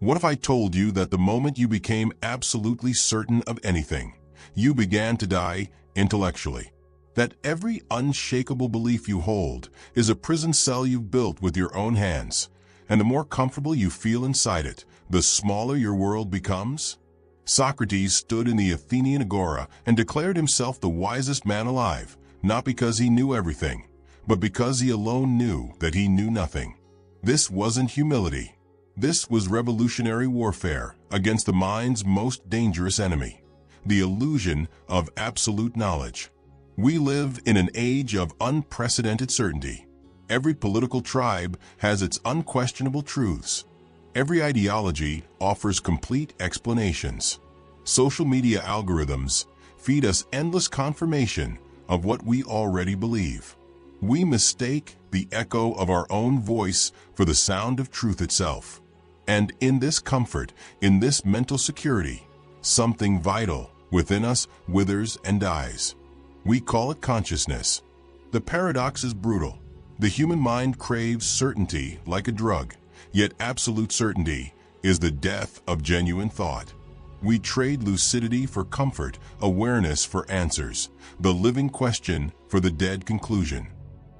What if I told you that the moment you became absolutely certain of anything, you began to die intellectually? That every unshakable belief you hold is a prison cell you've built with your own hands, and the more comfortable you feel inside it, the smaller your world becomes? Socrates stood in the Athenian agora and declared himself the wisest man alive, not because he knew everything, but because he alone knew that he knew nothing. This wasn't humility. This was revolutionary warfare against the mind's most dangerous enemy, the illusion of absolute knowledge. We live in an age of unprecedented certainty. Every political tribe has its unquestionable truths. Every ideology offers complete explanations. Social media algorithms feed us endless confirmation of what we already believe. We mistake the echo of our own voice for the sound of truth itself. And in this comfort, in this mental security, something vital within us withers and dies. We call it consciousness. The paradox is brutal. The human mind craves certainty like a drug, yet absolute certainty is the death of genuine thought. We trade lucidity for comfort, awareness for answers, the living question for the dead conclusion.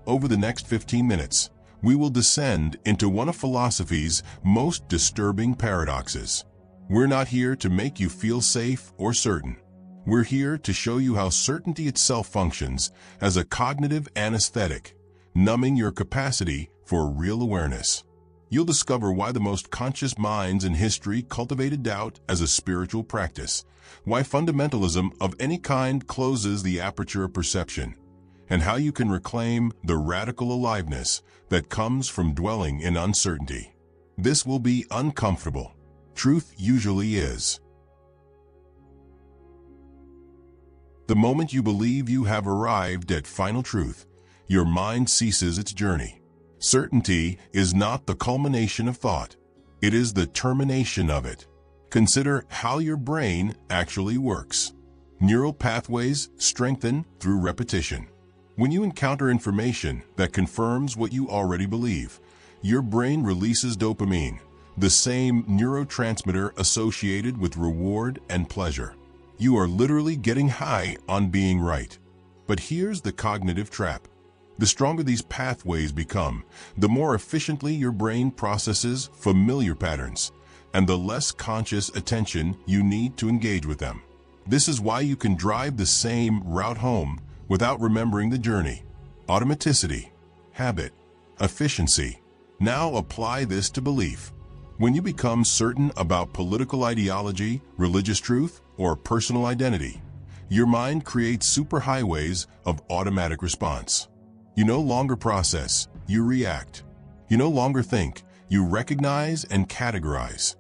Over the next 15 minutes, we will descend into one of philosophy's most disturbing paradoxes. We're not here to make you feel safe or certain. We're here to show you how certainty itself functions as a cognitive anesthetic, numbing your capacity for real awareness. You'll discover why the most conscious minds in history cultivated doubt as a spiritual practice, why fundamentalism of any kind closes the aperture of perception, and how you can reclaim the radical aliveness that comes from dwelling in uncertainty. This will be uncomfortable. Truth usually is. The moment you believe you have arrived at final truth, your mind ceases its journey. Certainty is not the culmination of thought. It is the termination of it. Consider how your brain actually works. Neural pathways strengthen through repetition. When you encounter information that confirms what you already believe, your brain releases dopamine, the same neurotransmitter associated with reward and pleasure. You are literally getting high on being right. But here's the cognitive trap. The stronger these pathways become, the more efficiently your brain processes familiar patterns, and the less conscious attention you need to engage with them. This is why you can drive the same route home without remembering the journey. Automaticity, habit, efficiency. Now apply this to belief. When you become certain about political ideology, religious truth, or personal identity, your mind creates superhighways of automatic response. You no longer process, you react. You no longer think, you recognize and categorize.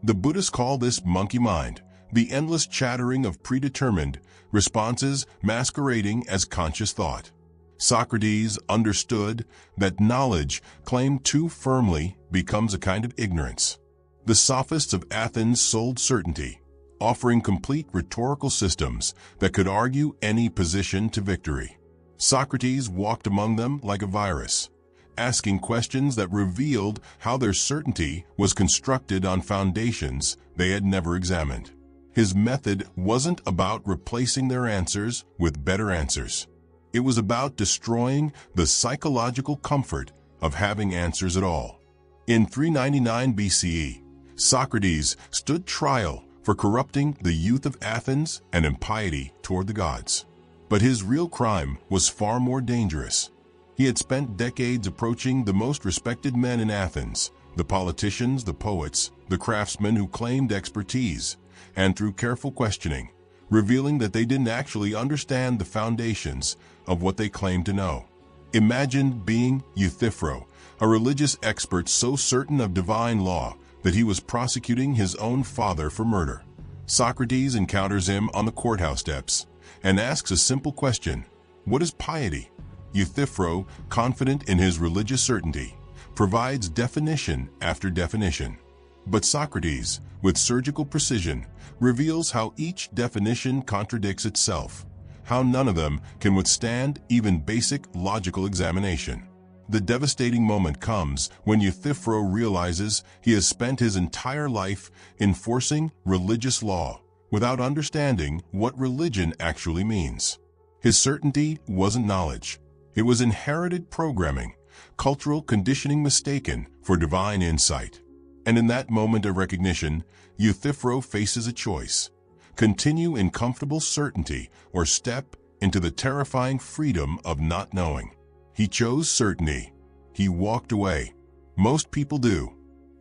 The Buddhists call this monkey mind, the endless chattering of predetermined responses masquerading as conscious thought. Socrates understood that knowledge claimed too firmly becomes a kind of ignorance. The sophists of Athens sold certainty, offering complete rhetorical systems that could argue any position to victory. Socrates walked among them like a virus, asking questions that revealed how their certainty was constructed on foundations they had never examined. His method wasn't about replacing their answers with better answers. It was about destroying the psychological comfort of having answers at all. In 399 BCE, Socrates stood trial for corrupting the youth of Athens and impiety toward the gods. But his real crime was far more dangerous. He had spent decades approaching the most respected men in Athens, the politicians, the poets, the craftsmen who claimed expertise, and through careful questioning, revealing that they didn't actually understand the foundations of what they claimed to know. Imagine being Euthyphro, a religious expert so certain of divine law that he was prosecuting his own father for murder. Socrates encounters him on the courthouse steps and asks a simple question: what is piety? Euthyphro, confident in his religious certainty, provides definition after definition. But Socrates, with surgical precision, reveals how each definition contradicts itself, how none of them can withstand even basic logical examination. the devastating moment comes when Euthyphro realizes he has spent his entire life enforcing religious law without understanding what religion actually means. His certainty wasn't knowledge. It was inherited programming, cultural conditioning mistaken for divine insight. And in that moment of recognition, Euthyphro faces a choice: continue in comfortable certainty or step into the terrifying freedom of not knowing. He chose certainty. He walked away. Most people do.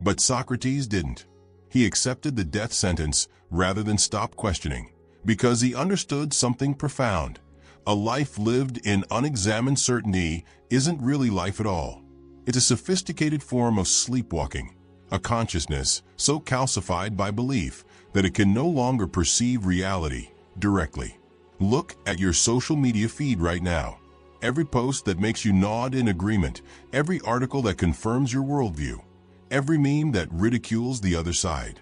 But Socrates didn't. He accepted the death sentence rather than stop questioning, because he understood something profound. A life lived in unexamined certainty isn't really life at all. It's a sophisticated form of sleepwalking, a consciousness so calcified by belief that it can no longer perceive reality directly. Look at your social media feed right now. Every post that makes you nod in agreement, every article that confirms your worldview, every meme that ridicules the other side.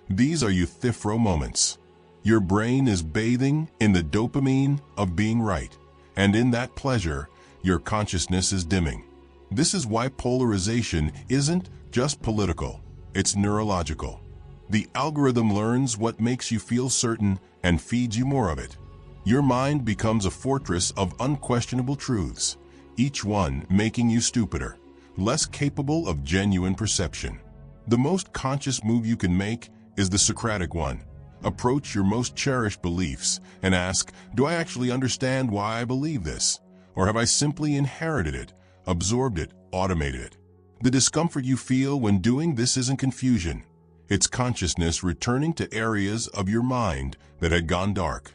These are Euthyphro moments. Your brain is bathing in the dopamine of being right, and in that pleasure, your consciousness is dimming. This is why polarization isn't just political, it's neurological. The algorithm learns what makes you feel certain and feeds you more of it. Your mind becomes a fortress of unquestionable truths, each one making you stupider, less capable of genuine perception. The most conscious move you can make is the Socratic one. Approach your most cherished beliefs and ask, do I actually understand why I believe this? Or have I simply inherited it, absorbed it, automated it? The discomfort you feel when doing this isn't confusion. It's consciousness returning to areas of your mind that had gone dark.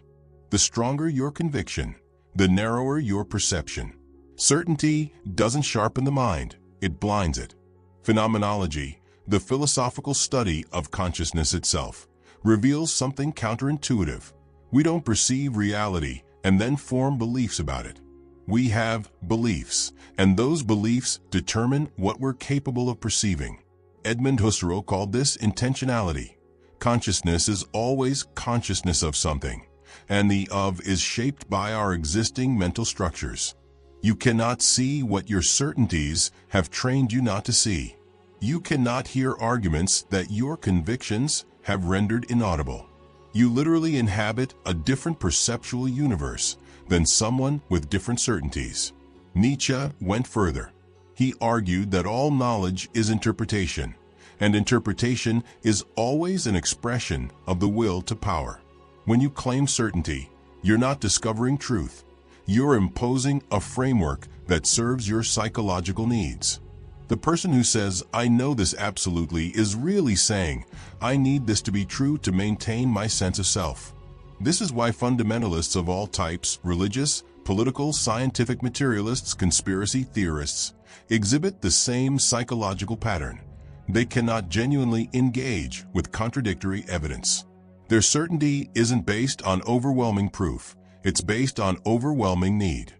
The stronger your conviction, the narrower your perception. Certainty doesn't sharpen the mind, it blinds it. Phenomenology, the philosophical study of consciousness itself, reveals something counterintuitive. We don't perceive reality and then form beliefs about it. We have beliefs, and those beliefs determine what we're capable of perceiving. Edmund Husserl called this intentionality. Consciousness is always consciousness of something, and the of is shaped by our existing mental structures. You cannot see what your certainties have trained you not to see. You cannot hear arguments that your convictions have rendered inaudible. You literally inhabit a different perceptual universe than someone with different certainties. Nietzsche went further. He argued that all knowledge is interpretation, and interpretation is always an expression of the will to power. When you claim certainty, you're not discovering truth. You're imposing a framework that serves your psychological needs. The person who says, I know this absolutely, is really saying, I need this to be true to maintain my sense of self. This is why fundamentalists of all types, religious, political, scientific materialists, conspiracy theorists, exhibit the same psychological pattern. They cannot genuinely engage with contradictory evidence. Their certainty isn't based on overwhelming proof, it's based on overwhelming need.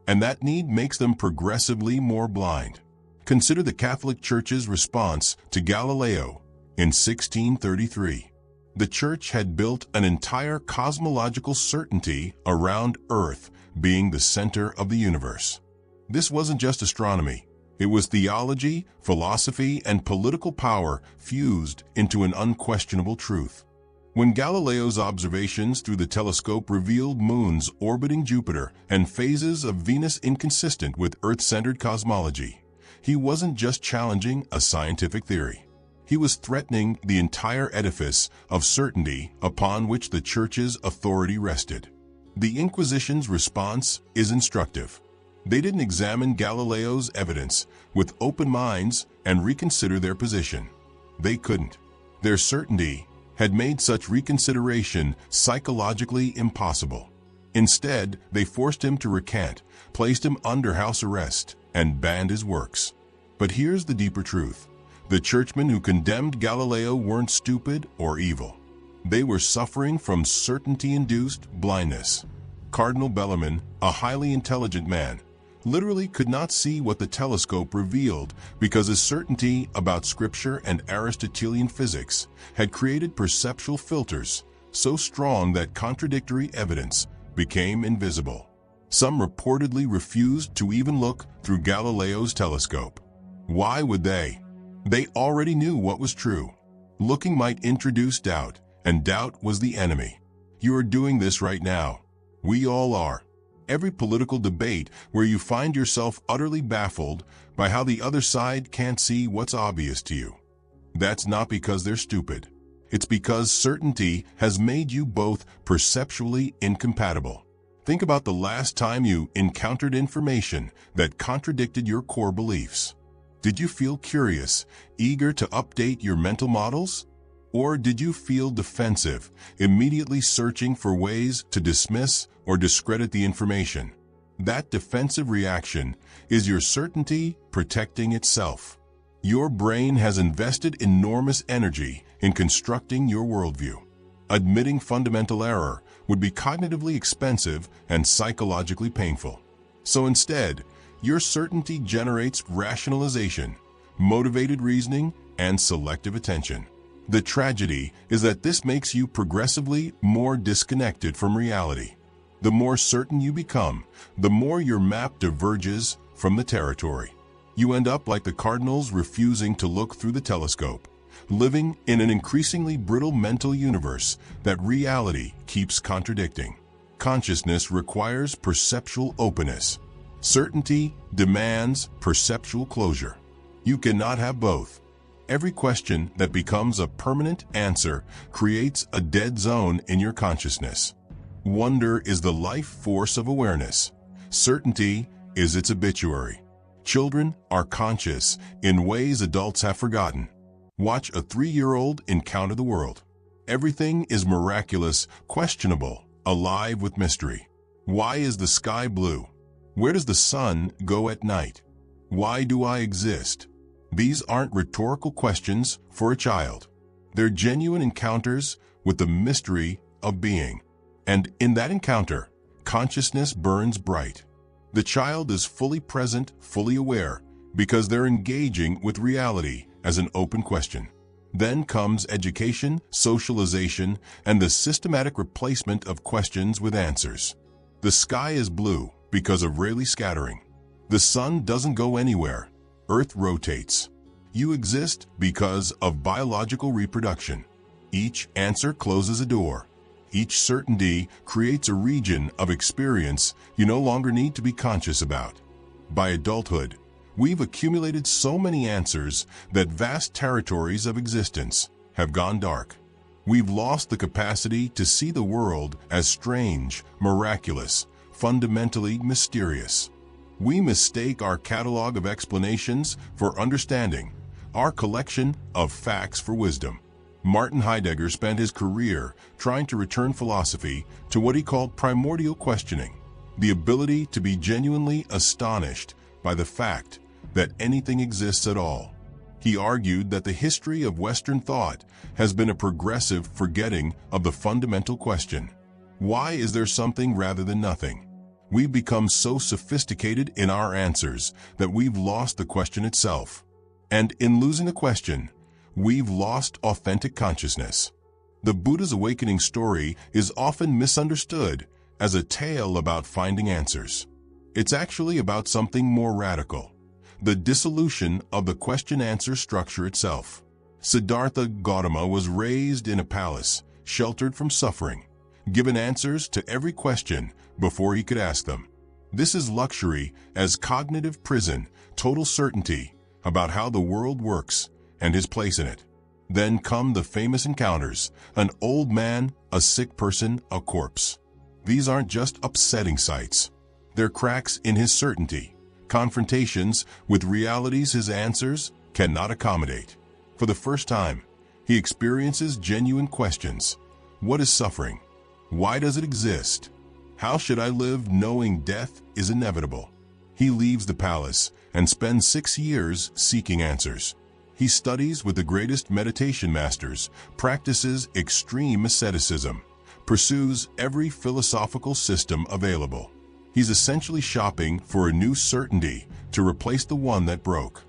And that need makes them progressively more blind. Consider the Catholic Church's response to Galileo in 1633. The Church had built an entire cosmological certainty around Earth being the center of the universe. This wasn't just astronomy. It was theology, philosophy, and political power fused into an unquestionable truth. When Galileo's observations through the telescope revealed moons orbiting Jupiter and phases of Venus inconsistent with Earth-centered cosmology, he wasn't just challenging a scientific theory. He was threatening the entire edifice of certainty upon which the Church's authority rested. The Inquisition's response is instructive. They didn't examine Galileo's evidence with open minds and reconsider their position. They couldn't. Their certainty had made such reconsideration psychologically impossible. Instead, they forced him to recant, placed him under house arrest, and banned his works. But here's the deeper truth. The churchmen who condemned Galileo weren't stupid or evil. They were suffering from certainty-induced blindness. Cardinal Bellarmine, a highly intelligent man, literally could not see what the telescope revealed because his certainty about scripture and Aristotelian physics had created perceptual filters so strong that contradictory evidence became invisible. Some reportedly refused to even look through Galileo's telescope. Why would they? They already knew what was true. Looking might introduce doubt, and doubt was the enemy. You are doing this right now. We all are. Every political debate where you find yourself utterly baffled by how the other side can't see what's obvious to you. That's not because they're stupid. It's because certainty has made you both perceptually incompatible. Think about the last time you encountered information that contradicted your core beliefs. Did you feel curious, eager to update your mental models? Or did you feel defensive, immediately searching for ways to dismiss or discredit the information? That defensive reaction is your certainty protecting itself. Your brain has invested enormous energy in constructing your worldview. Admitting fundamental error would be cognitively expensive and psychologically painful. So instead, your certainty generates rationalization, motivated reasoning, and selective attention. The tragedy is that this makes you progressively more disconnected from reality. The more certain you become, the more your map diverges from the territory. You end up like the cardinals refusing to look through the telescope, living in an increasingly brittle mental universe that reality keeps contradicting. Consciousness requires perceptual openness. Certainty demands perceptual closure. You cannot have both. Every question that becomes a permanent answer creates a dead zone in your consciousness. Wonder is the life force of awareness. Certainty is its obituary. Children are conscious in ways adults have forgotten. Watch a 3-year-old encounter the world. Everything is miraculous, questionable, alive with mystery. Why is the sky blue? Where does the sun go at night? Why do I exist? These aren't rhetorical questions for a child. They're genuine encounters with the mystery of being. And in that encounter, consciousness burns bright. The child is fully present, fully aware, because they're engaging with reality as an open question. Then comes education, socialization, and the systematic replacement of questions with answers. The sky is blue because of Rayleigh scattering. The sun doesn't go anywhere. Earth rotates. You exist because of biological reproduction. Each answer closes a door. Each certainty creates a region of experience you no longer need to be conscious about. By adulthood, we've accumulated so many answers that vast territories of existence have gone dark. We've lost the capacity to see the world as strange, miraculous, fundamentally mysterious. We mistake our catalog of explanations for understanding, our collection of facts for wisdom. Martin Heidegger spent his career trying to return philosophy to what he called primordial questioning, the ability to be genuinely astonished by the fact that anything exists at all. He argued that the history of Western thought has been a progressive forgetting of the fundamental question. Why is there something rather than nothing? We've become so sophisticated in our answers that we've lost the question itself. And in losing the question, we've lost authentic consciousness. The Buddha's awakening story is often misunderstood as a tale about finding answers. It's actually about something more radical, the dissolution of the question-answer structure itself. Siddhartha Gautama was raised in a palace, sheltered from suffering, given answers to every question before he could ask them. This is luxury as cognitive prison, total certainty about how the world works and his place in it. Then come the famous encounters, an old man, a sick person, a corpse. These aren't just upsetting sights. They're cracks in his certainty, confrontations with realities his answers cannot accommodate. For the first time, he experiences genuine questions. What is suffering? Why does it exist? How should I live knowing death is inevitable? He leaves the palace and spends 6 years seeking answers. He studies with the greatest meditation masters, practices extreme asceticism, pursues every philosophical system available. He's essentially shopping for a new certainty to replace the one that broke.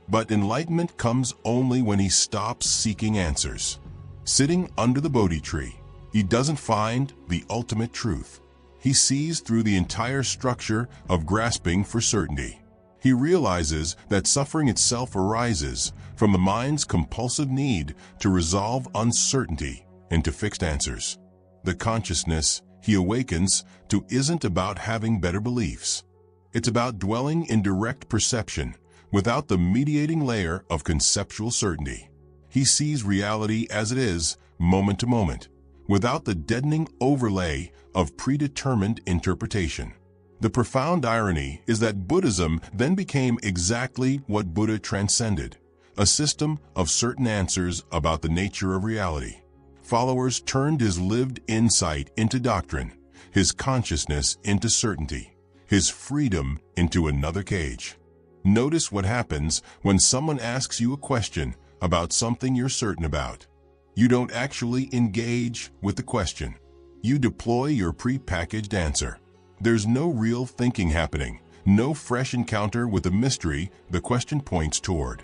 But enlightenment comes only when he stops seeking answers. Sitting under the Bodhi tree, he doesn't find the ultimate truth. He sees through the entire structure of grasping for certainty. He realizes that suffering itself arises from the mind's compulsive need to resolve uncertainty into fixed answers. The consciousness he awakens to isn't about having better beliefs. It's about dwelling in direct perception without the mediating layer of conceptual certainty. He sees reality as it is, moment to moment, without the deadening overlay of predetermined interpretation. The profound irony is that Buddhism then became exactly what Buddha transcended, a system of certain answers about the nature of reality. Followers turned his lived insight into doctrine, his consciousness into certainty, his freedom into another cage. Notice what happens when someone asks you a question about something you're certain about. You don't actually engage with the question. You deploy your pre-packaged answer. There's no real thinking happening, no fresh encounter with the mystery the question points toward.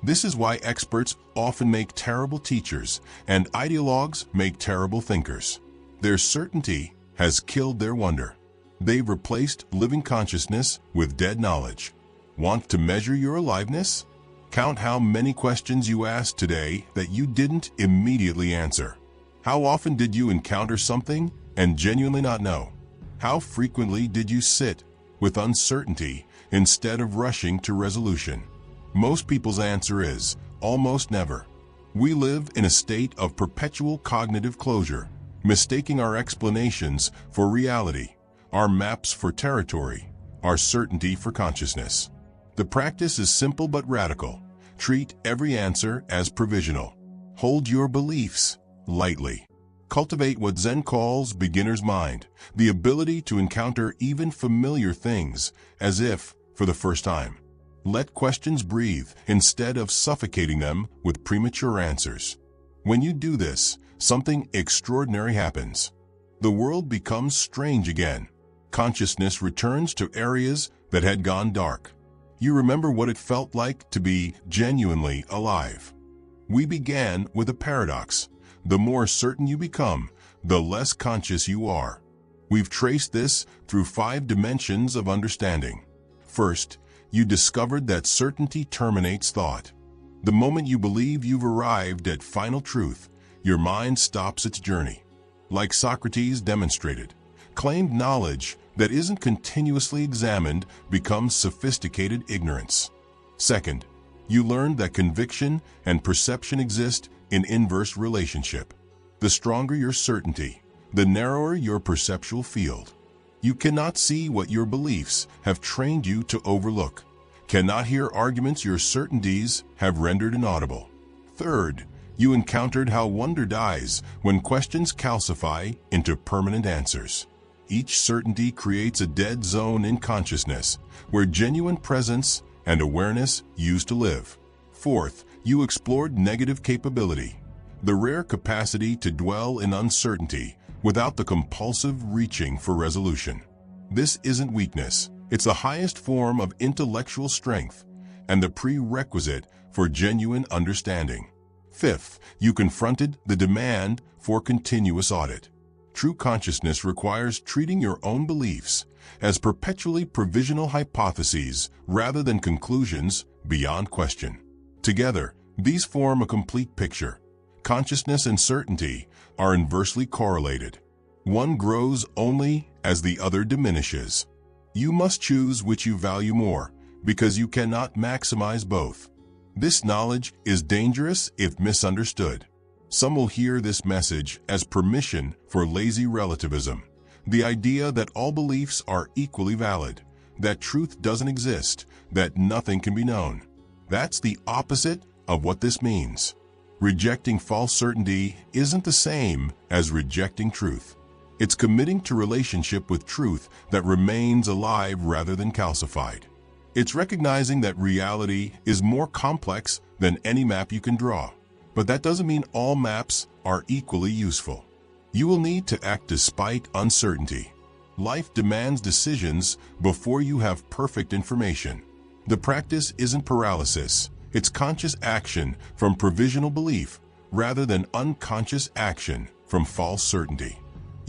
This is why experts often make terrible teachers and ideologues make terrible thinkers. Their certainty has killed their wonder. They've replaced living consciousness with dead knowledge. Want to measure your aliveness? Count how many questions you asked today that you didn't immediately answer. How often did you encounter something and genuinely not know? How frequently did you sit with uncertainty instead of rushing to resolution? Most people's answer is almost never. We live in a state of perpetual cognitive closure, mistaking our explanations for reality, our maps for territory, our certainty for consciousness. The practice is simple but radical. Treat every answer as provisional. Hold your beliefs lightly. Cultivate what Zen calls beginner's mind, the ability to encounter even familiar things as if for the first time. Let questions breathe instead of suffocating them with premature answers. When you do this, something extraordinary happens. The world becomes strange again. Consciousness returns to areas that had gone dark. You remember what it felt like to be genuinely alive. We began with a paradox. The more certain you become, the less conscious you are. We've traced this through 5 dimensions of understanding. First, you discovered that certainty terminates thought. The moment you believe you've arrived at final truth, your mind stops its journey. Like Socrates demonstrated, claimed knowledge that isn't continuously examined becomes sophisticated ignorance. Second, you learned that conviction and perception exist in inverse relationship. The stronger your certainty, the narrower your perceptual field. You cannot see what your beliefs have trained you to overlook, cannot hear arguments your certainties have rendered inaudible. Third, you encountered how wonder dies when questions calcify into permanent answers. Each certainty creates a dead zone in consciousness where genuine presence and awareness used to live. Fourth, you explored negative capability, the rare capacity to dwell in uncertainty without the compulsive reaching for resolution. This isn't weakness, it's the highest form of intellectual strength and the prerequisite for genuine understanding. Fifth, you confronted the demand for continuous audit. True consciousness requires treating your own beliefs as perpetually provisional hypotheses rather than conclusions beyond question. Together, these form a complete picture. Consciousness and certainty are inversely correlated. One grows only as the other diminishes. You must choose which you value more, because you cannot maximize both. This knowledge is dangerous if misunderstood. Some will hear this message as permission for lazy relativism, the idea that all beliefs are equally valid, that truth doesn't exist, that nothing can be known. That's the opposite of what this means. Rejecting false certainty isn't the same as rejecting truth. It's committing to relationship with truth that remains alive rather than calcified. It's recognizing that reality is more complex than any map you can draw. But that doesn't mean all maps are equally useful. You will need to act despite uncertainty. Life demands decisions before you have perfect information. The practice isn't paralysis. It's conscious action from provisional belief rather than unconscious action from false certainty.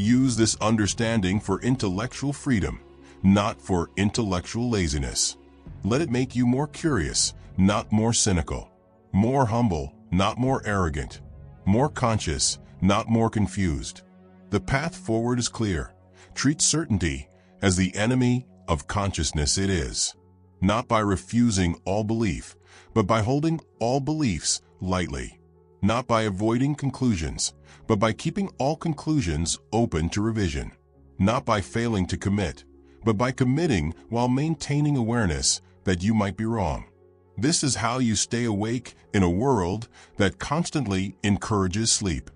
Use this understanding for intellectual freedom, not for intellectual laziness. Let it make you more curious, not more cynical. More humble, not more arrogant. More conscious, not more confused. The path forward is clear. Treat certainty as the enemy of consciousness it is. Not by refusing all belief, but by holding all beliefs lightly. Not by avoiding conclusions, but by keeping all conclusions open to revision. Not by failing to commit, but by committing while maintaining awareness that you might be wrong. This is how you stay awake in a world that constantly encourages sleep.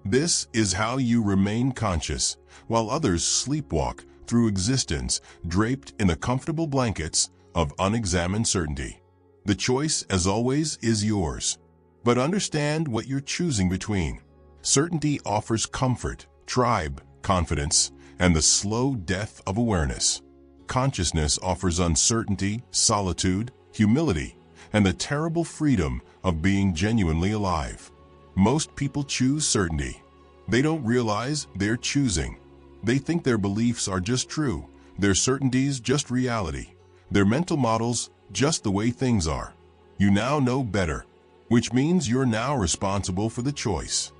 This is how you remain conscious while others sleepwalk through existence draped in the comfortable blankets of unexamined certainty. The choice, as always, is yours. But understand what you're choosing between. Certainty offers comfort, tribe, confidence, and the slow death of awareness. Consciousness offers uncertainty, solitude, humility, and the terrible freedom of being genuinely alive. Most people choose certainty. They don't realize they're choosing. They think their beliefs are just true, their certainties just reality, their mental models just the way things are. You now know better, which means you're now responsible for the choice.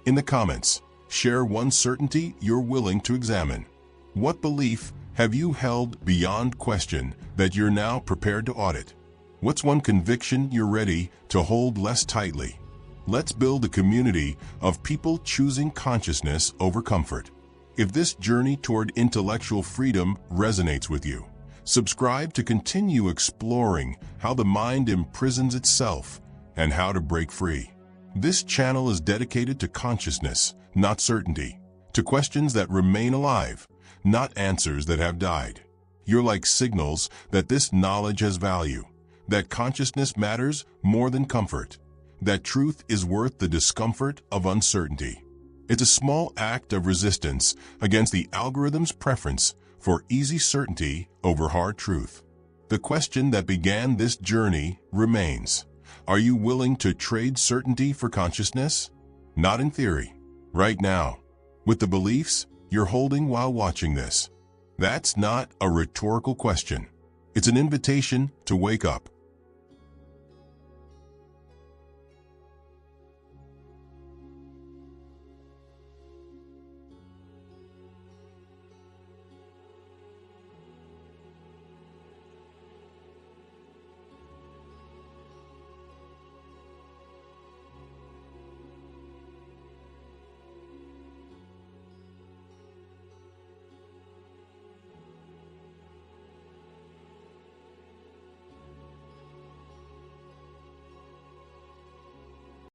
In the comments, share one certainty you're willing to examine. What belief have you held beyond question that you're now prepared to audit? What's one conviction you're ready to hold less tightly? Let's build a community of people choosing consciousness over comfort. If this journey toward intellectual freedom resonates with you, subscribe to continue exploring how the mind imprisons itself and how to break free. This channel is dedicated to consciousness, not certainty, to questions that remain alive, not answers that have died. You're like signals that this knowledge has value, that consciousness matters more than comfort, that truth is worth the discomfort of uncertainty. It's a small act of resistance against the algorithm's preference for easy certainty over hard truth. The question that began this journey remains. Are you willing to trade certainty for consciousness? Not in theory, right now, with the beliefs you're holding while watching this. That's not a rhetorical question. It's an invitation to wake up,